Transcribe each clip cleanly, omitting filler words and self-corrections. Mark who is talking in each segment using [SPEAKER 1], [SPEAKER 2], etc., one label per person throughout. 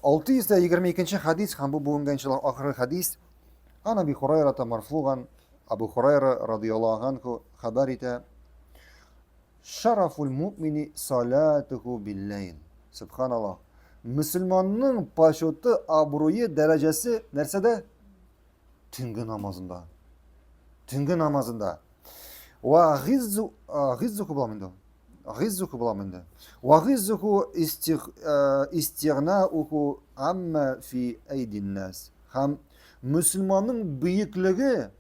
[SPEAKER 1] 622 hadis һәм бу бүгенге иншаллаһ ахыргы хадис. Ан Аби Хурайрата марфуган, Абу Хурайра радиллаһу анху хәбәр итә: "Шарафул муъмини салатуху билләйл." Субханаллаһ. Мөселманның почеты, абруе, дәрәҗәсе нәрсәдә? Төнге намазында. Төнге намазында. Ва гиззуху буламында. Гиззуху буламында. Ва гиззуху истигнауху амма фи айдин нас. Һәм мөселманның бөеклеге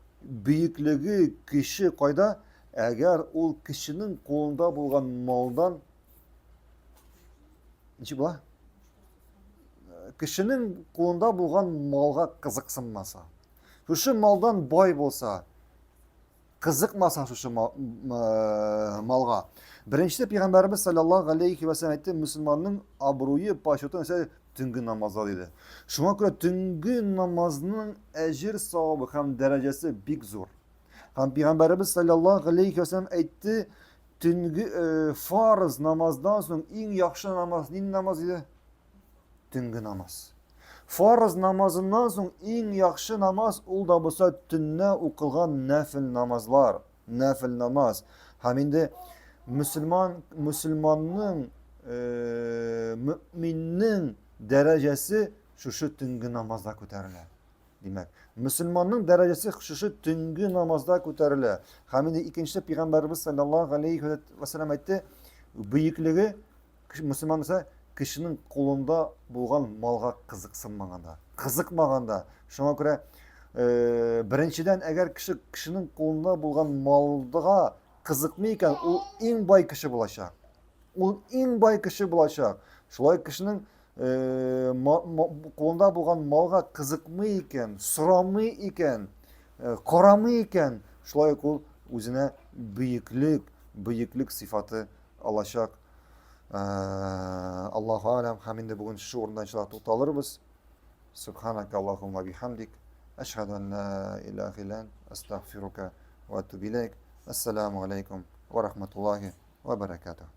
[SPEAKER 1] кеше кайда? Әгәр ул кешенең кулында булган малдан, ничек була? Кешенең кулында булган малга кызыксынмаса. Шушы малдан бай булса, кызыкмаса шушы малга. Беренче Пәйгамбәрбез саллаллаһу алейхи ва саллям әйтте, мөселманның абруе, почеты нәрсә? Төнге намазда диде. Шуңа күрә төнге намазның әҗер савабы һәм дәрәҗәсе бик зур. Һәм Пәйгамбәрбез саллаллаһу алейхи ва саллям әйтте, төнге фарыз намаздан соң иң яхшы намаз нинди намаз диде? Төнге намаз. Фарыз намазыннан соң иң яхшы намаз ул да булса төнне укылган нәфил намазлар, нәфил намаз. Һәм инде мөселманның, мөэминнең дәрәҗәсе шушы төнге намазда күтәрелә. Димәк, мөселманның дәрәҗәсе шушы төнге намазда күтәрелә. Һәм инде икенче Пәйгамбәрбез саллаллаһу алейхи ва саллям әйтте, бөеклеге мөселман исә кешенең кулында булган малга кызыкмаганда. Шуңа күрә беренчедән әгәр кешенең кулында булган малга кызыкмый икән, ул иң бай кеше булачак. Ул иң бай кеше булачак. Шулай кешенең кулында булган малга кызыкмый икән, сорамый икән, карамый икән, шулай ул үзенә бөеклек сыйфаты алачак. Аллаһу алям. Һәм инде бүген шу урында иншаллаһ тукталырбыз. Субханака Аллаһумма бихамдик, ашһаду ан ла илаха илля ант, астагфирука ва атубу илейк. Ассаламу алейкум ва рахматуллаһи ва баракатуһ.